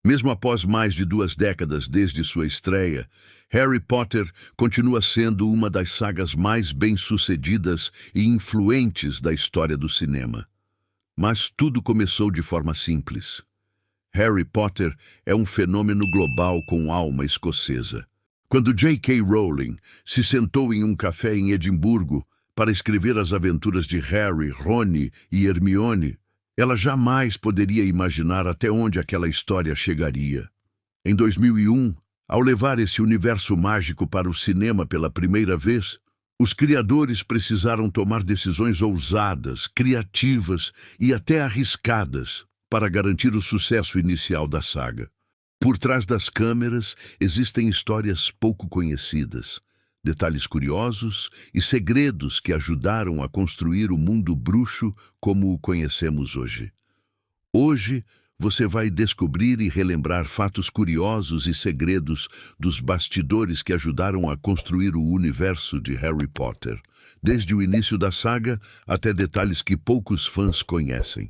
Mesmo após mais de 2 décadas desde sua estreia, Harry Potter continua sendo uma das sagas mais bem-sucedidas e influentes da história do cinema. Mas tudo começou de forma simples. Harry Potter é um fenômeno global com alma escocesa. Quando J.K. Rowling se sentou em um café em Edimburgo para escrever as aventuras de Harry, Rony e Hermione, ela jamais poderia imaginar até onde aquela história chegaria. Em 2001, ao levar esse universo mágico para o cinema pela primeira vez, os criadores precisaram tomar decisões ousadas, criativas e até arriscadas para garantir o sucesso inicial da saga. Por trás das câmeras existem histórias pouco conhecidas, detalhes curiosos e segredos que ajudaram a construir o mundo bruxo como o conhecemos hoje. Hoje, você vai descobrir e relembrar fatos curiosos e segredos dos bastidores que ajudaram a construir o universo de Harry Potter, desde o início da saga até detalhes que poucos fãs conhecem.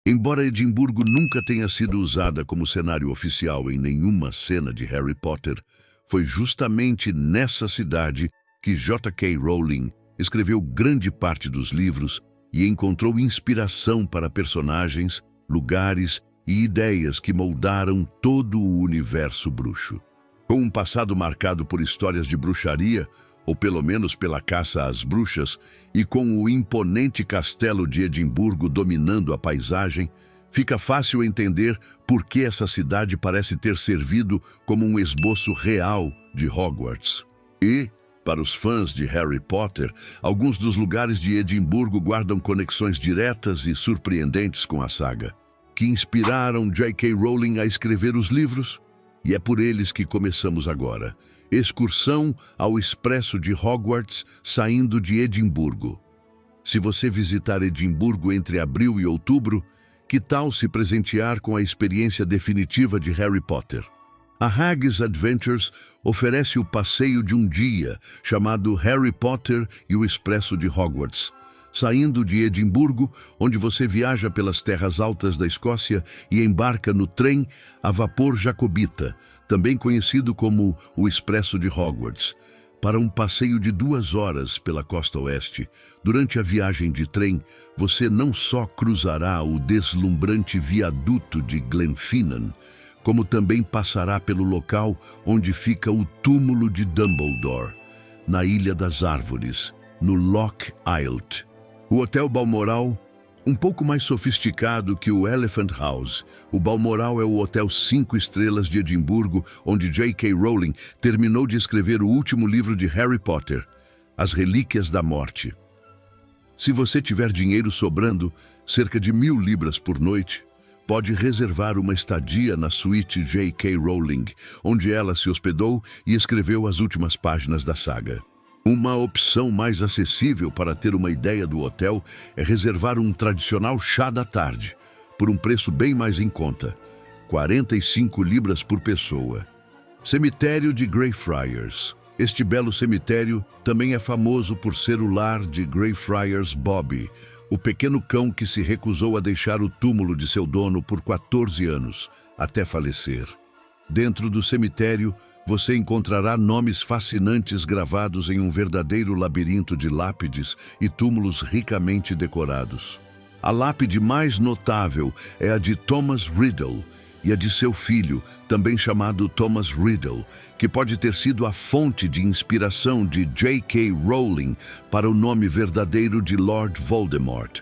Embora Edimburgo nunca tenha sido usada como cenário oficial em nenhuma cena de Harry Potter, foi justamente nessa cidade que J.K. Rowling escreveu grande parte dos livros e encontrou inspiração para personagens, lugares e ideias que moldaram todo o universo bruxo. Com um passado marcado por histórias de bruxaria, ou pelo menos pela caça às bruxas, e com o imponente castelo de Edimburgo dominando a paisagem, fica fácil entender por que essa cidade parece ter servido como um esboço real de Hogwarts. E, para os fãs de Harry Potter, alguns dos lugares de Edimburgo guardam conexões diretas e surpreendentes com a saga, que inspiraram J.K. Rowling a escrever os livros, e é por eles que começamos agora. Excursão ao Expresso de Hogwarts, saindo de Edimburgo. Se você visitar Edimburgo entre abril e outubro, que tal se presentear com a experiência definitiva de Harry Potter? A Hag's Adventures oferece o passeio de um dia, chamado Harry Potter e o Expresso de Hogwarts, saindo de Edimburgo, onde você viaja pelas terras altas da Escócia e embarca no trem a vapor jacobita, também conhecido como o Expresso de Hogwarts, para um passeio de 2 horas pela costa oeste. Durante a viagem de trem, você não só cruzará o deslumbrante viaduto de Glenfinnan, como também passará pelo local onde fica o túmulo de Dumbledore, na Ilha das Árvores, no Loch Eylt. O Hotel Balmoral, um pouco mais sofisticado que o Elephant House, o Balmoral é o hotel 5 estrelas de Edimburgo, onde J.K. Rowling terminou de escrever o último livro de Harry Potter, As Relíquias da Morte. Se você tiver dinheiro sobrando, cerca de 1.000 libras por noite, pode reservar uma estadia na suíte J.K. Rowling, onde ela se hospedou e escreveu as últimas páginas da saga. Uma opção mais acessível para ter uma ideia do hotel é reservar um tradicional chá da tarde, por um preço bem mais em conta, 45 libras por pessoa. Cemitério de Greyfriars. Este belo cemitério também é famoso por ser o lar de Greyfriars Bobby, o pequeno cão que se recusou a deixar o túmulo de seu dono por 14 anos, até falecer. Dentro do cemitério, você encontrará nomes fascinantes gravados em um verdadeiro labirinto de lápides e túmulos ricamente decorados. A lápide mais notável é a de Thomas Riddle e a de seu filho, também chamado Thomas Riddle, que pode ter sido a fonte de inspiração de J.K. Rowling para o nome verdadeiro de Lord Voldemort.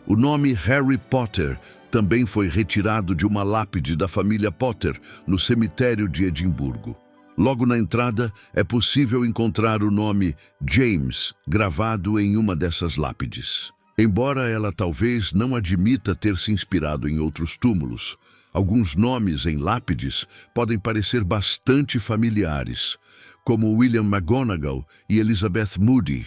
O nome Harry Potter também foi retirado de uma lápide da família Potter no cemitério de Edimburgo. Logo na entrada, é possível encontrar o nome James gravado em uma dessas lápides. Embora ela talvez não admita ter se inspirado em outros túmulos, alguns nomes em lápides podem parecer bastante familiares, como William McGonagall e Elizabeth Moody.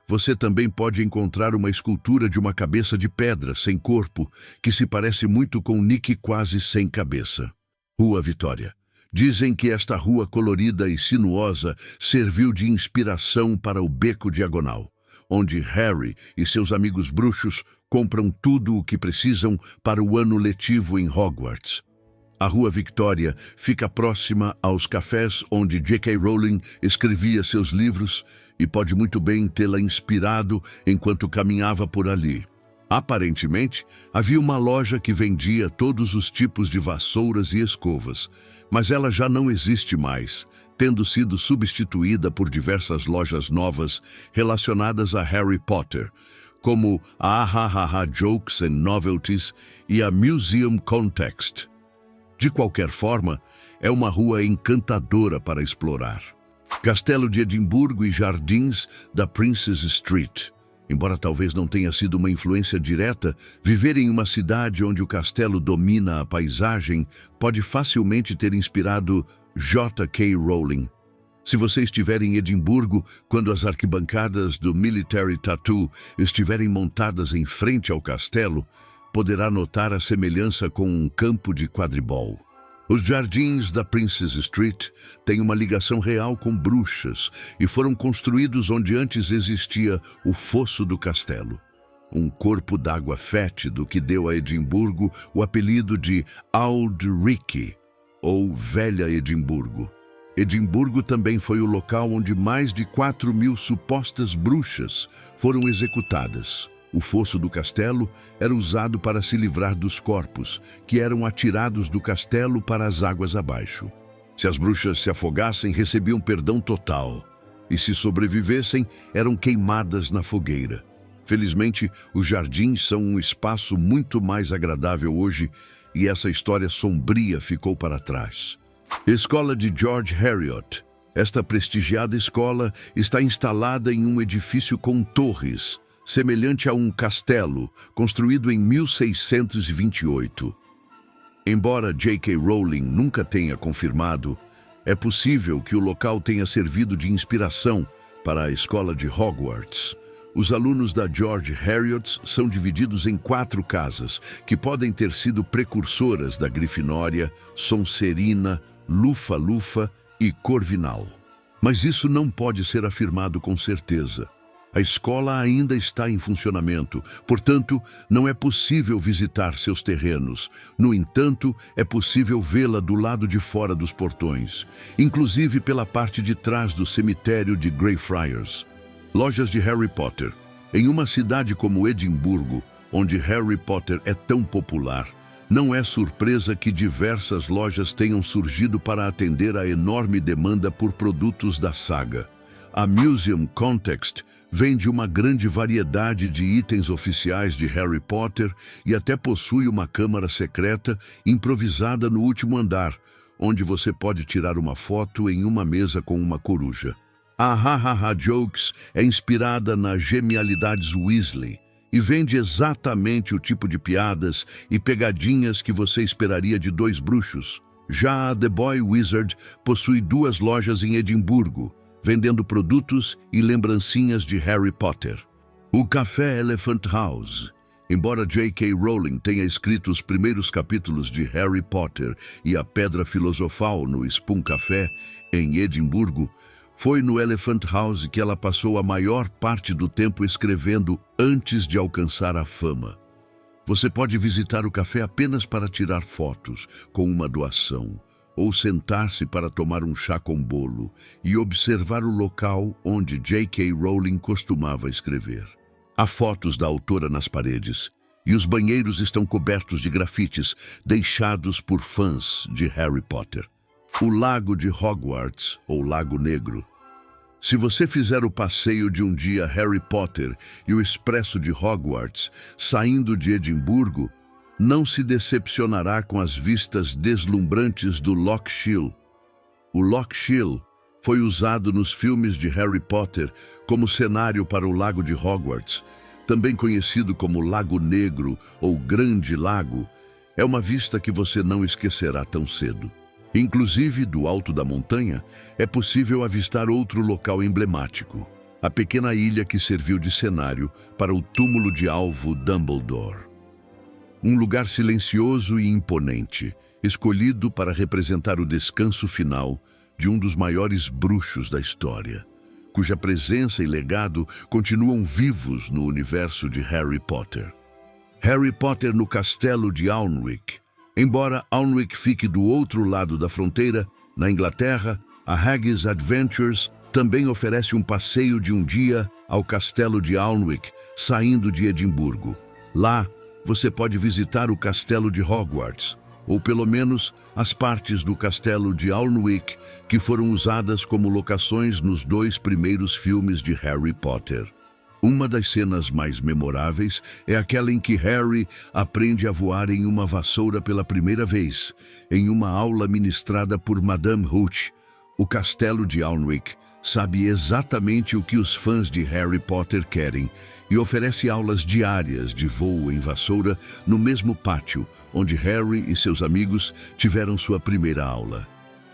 Você também pode encontrar uma escultura de uma cabeça de pedra sem corpo, que se parece muito com Nick quase sem cabeça. Rua Vitória. Dizem que esta rua colorida e sinuosa serviu de inspiração para o Beco Diagonal, onde Harry e seus amigos bruxos compram tudo o que precisam para o ano letivo em Hogwarts. A Rua Victoria fica próxima aos cafés onde J.K. Rowling escrevia seus livros e pode muito bem tê-la inspirado enquanto caminhava por ali. Aparentemente, havia uma loja que vendia todos os tipos de vassouras e escovas, mas ela já não existe mais, tendo sido substituída por diversas lojas novas relacionadas a Harry Potter, como a Ahahaha Jokes and Novelties e a Museum Context. De qualquer forma, é uma rua encantadora para explorar. Castelo de Edimburgo e jardins da Princess Street. Embora talvez não tenha sido uma influência direta, viver em uma cidade onde o castelo domina a paisagem pode facilmente ter inspirado J.K. Rowling. Se você estiver em Edimburgo, quando as arquibancadas do Military Tattoo estiverem montadas em frente ao castelo, poderá notar a semelhança com um campo de quadribol. Os jardins da Princess Street têm uma ligação real com bruxas e foram construídos onde antes existia o fosso do castelo. Um corpo d'água fétido que deu a Edimburgo o apelido de Aldrich, ou Velha Edimburgo. Edimburgo também foi o local onde mais de 4.000 supostas bruxas foram executadas. O fosso do castelo era usado para se livrar dos corpos, que eram atirados do castelo para as águas abaixo. Se as bruxas se afogassem, recebiam perdão total, e se sobrevivessem, eram queimadas na fogueira. Felizmente, os jardins são um espaço muito mais agradável hoje, e essa história sombria ficou para trás. Escola de George Heriot. Esta prestigiada escola está instalada em um edifício com torres, semelhante a um castelo, construído em 1628. Embora J.K. Rowling nunca tenha confirmado, é possível que o local tenha servido de inspiração para a escola de Hogwarts. Os alunos da George Heriot são divididos em 4 casas, que podem ter sido precursoras da Grifinória, Sonserina, Lufa-Lufa e Corvinal. Mas isso não pode ser afirmado com certeza. A escola ainda está em funcionamento, portanto, não é possível visitar seus terrenos. No entanto, é possível vê-la do lado de fora dos portões, inclusive pela parte de trás do cemitério de Greyfriars. Lojas de Harry Potter. Em uma cidade como Edimburgo, onde Harry Potter é tão popular, não é surpresa que diversas lojas tenham surgido para atender à enorme demanda por produtos da saga. A Museum Context vende uma grande variedade de itens oficiais de Harry Potter e até possui uma câmara secreta improvisada no último andar, onde você pode tirar uma foto em uma mesa com uma coruja. A Ahahaha Jokes é inspirada nas genialidades Weasley e vende exatamente o tipo de piadas e pegadinhas que você esperaria de 2 bruxos. Já a The Boy Wizard possui 2 lojas em Edimburgo, vendendo produtos e lembrancinhas de Harry Potter. O Café Elephant House. Embora J.K. Rowling tenha escrito os primeiros capítulos de Harry Potter e a Pedra Filosofal no Spoon Café, em Edimburgo, foi no Elephant House que ela passou a maior parte do tempo escrevendo antes de alcançar a fama. Você pode visitar o café apenas para tirar fotos, com uma doação, ou sentar-se para tomar um chá com bolo e observar o local onde J.K. Rowling costumava escrever. Há fotos da autora nas paredes, e os banheiros estão cobertos de grafites deixados por fãs de Harry Potter. O Lago de Hogwarts, ou Lago Negro. Se você fizer o passeio de um dia Harry Potter e o Expresso de Hogwarts, saindo de Edimburgo, não se decepcionará com as vistas deslumbrantes do Loch Shiel. O Loch Shiel foi usado nos filmes de Harry Potter como cenário para o Lago de Hogwarts, também conhecido como Lago Negro ou Grande Lago. É uma vista que você não esquecerá tão cedo. Inclusive, do alto da montanha, é possível avistar outro local emblemático, a pequena ilha que serviu de cenário para o túmulo de alvo Dumbledore. Um lugar silencioso e imponente, escolhido para representar o descanso final de um dos maiores bruxos da história, cuja presença e legado continuam vivos no universo de Harry Potter. Harry Potter no Castelo de Alnwick. Embora Alnwick fique do outro lado da fronteira, na Inglaterra, a Haggis Adventures também oferece um passeio de um dia ao castelo de Alnwick, saindo de Edimburgo. Lá, você pode visitar o castelo de Hogwarts, ou pelo menos as partes do castelo de Alnwick que foram usadas como locações nos 2 primeiros filmes de Harry Potter. Uma das cenas mais memoráveis é aquela em que Harry aprende a voar em uma vassoura pela primeira vez, em uma aula ministrada por Madame Hooch. O castelo de Alnwick sabe exatamente o que os fãs de Harry Potter querem e oferece aulas diárias de voo em vassoura no mesmo pátio onde Harry e seus amigos tiveram sua primeira aula.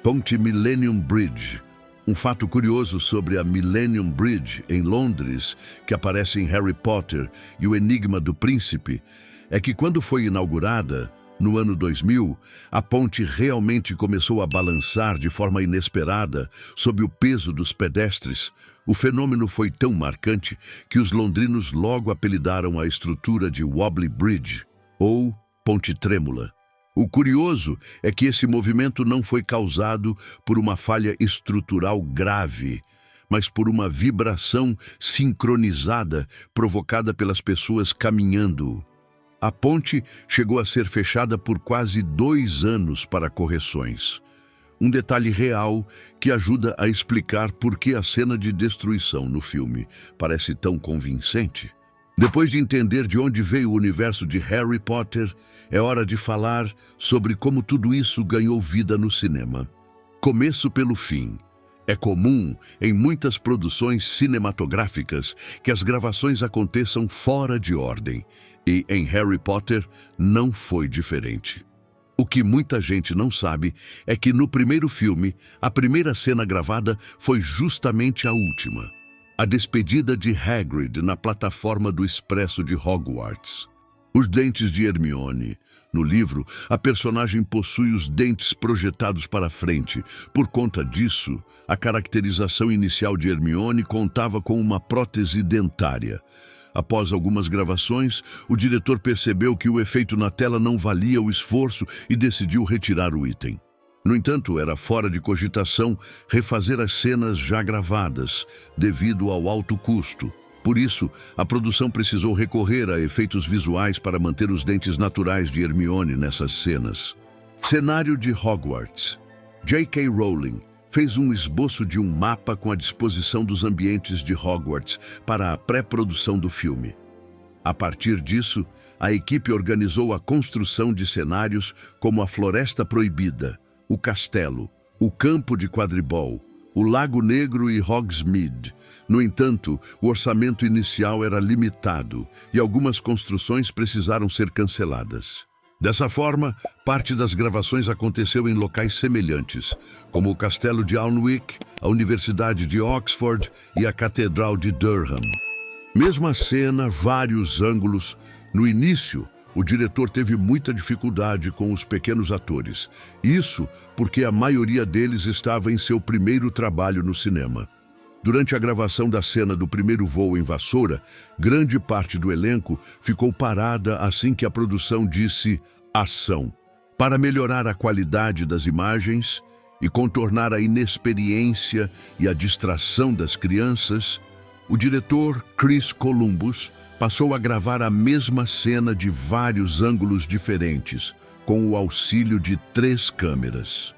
Ponte Millennium Bridge. Um fato curioso sobre a Millennium Bridge, em Londres, que aparece em Harry Potter e o Enigma do Príncipe, é que quando foi inaugurada, no ano 2000, a ponte realmente começou a balançar de forma inesperada sob o peso dos pedestres. O fenômeno foi tão marcante que os londrinos logo apelidaram a estrutura de Wobbly Bridge, ou Ponte Trêmula. O curioso é que esse movimento não foi causado por uma falha estrutural grave, mas por uma vibração sincronizada provocada pelas pessoas caminhando. A ponte chegou a ser fechada por quase 2 anos para correções. Um detalhe real que ajuda a explicar por que a cena de destruição no filme parece tão convincente. Depois de entender de onde veio o universo de Harry Potter, é hora de falar sobre como tudo isso ganhou vida no cinema. Começo pelo fim. É comum, em muitas produções cinematográficas, que as gravações aconteçam fora de ordem, e em Harry Potter não foi diferente. O que muita gente não sabe é que no primeiro filme, a primeira cena gravada foi justamente a última. A despedida de Hagrid na plataforma do expresso de Hogwarts. Os dentes de Hermione. No livro, a personagem possui os dentes projetados para frente. Por conta disso, a caracterização inicial de Hermione contava com uma prótese dentária. Após algumas gravações, o diretor percebeu que o efeito na tela não valia o esforço e decidiu retirar o item. No entanto, era fora de cogitação refazer as cenas já gravadas, devido ao alto custo. Por isso, a produção precisou recorrer a efeitos visuais para manter os dentes naturais de Hermione nessas cenas. Cenário de Hogwarts. J.K. Rowling fez um esboço de um mapa com a disposição dos ambientes de Hogwarts para a pré-produção do filme. A partir disso, a equipe organizou a construção de cenários como a Floresta Proibida, o Castelo, o Campo de Quadribol, o Lago Negro e Hogsmeade. No entanto, o orçamento inicial era limitado e algumas construções precisaram ser canceladas. Dessa forma, parte das gravações aconteceu em locais semelhantes, como o Castelo de Alnwick, a Universidade de Oxford e a Catedral de Durham. Mesma cena, vários ângulos. No início, o diretor teve muita dificuldade com os pequenos atores. Isso porque a maioria deles estava em seu primeiro trabalho no cinema. Durante a gravação da cena do primeiro voo em vassoura, grande parte do elenco ficou parada assim que a produção disse ação. Para melhorar a qualidade das imagens e contornar a inexperiência e a distração das crianças, o diretor Chris Columbus passou a gravar a mesma cena de vários ângulos diferentes, com o auxílio de 3 câmeras.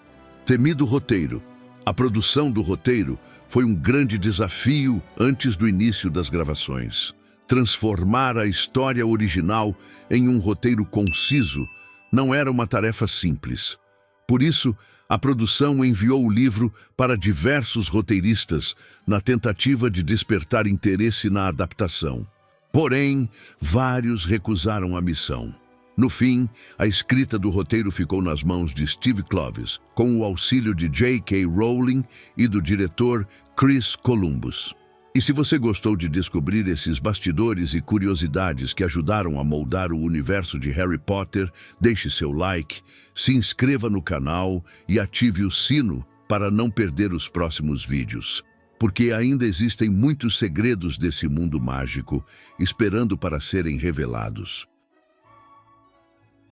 Temido roteiro. A produção do roteiro foi um grande desafio antes do início das gravações. Transformar a história original em um roteiro conciso não era uma tarefa simples. Por isso, a produção enviou o livro para diversos roteiristas na tentativa de despertar interesse na adaptação. Porém, vários recusaram a missão. No fim, a escrita do roteiro ficou nas mãos de Steve Kloves, com o auxílio de J.K. Rowling e do diretor Chris Columbus. E se você gostou de descobrir esses bastidores e curiosidades que ajudaram a moldar o universo de Harry Potter, deixe seu like, se inscreva no canal e ative o sino para não perder os próximos vídeos. Porque ainda existem muitos segredos desse mundo mágico esperando para serem revelados.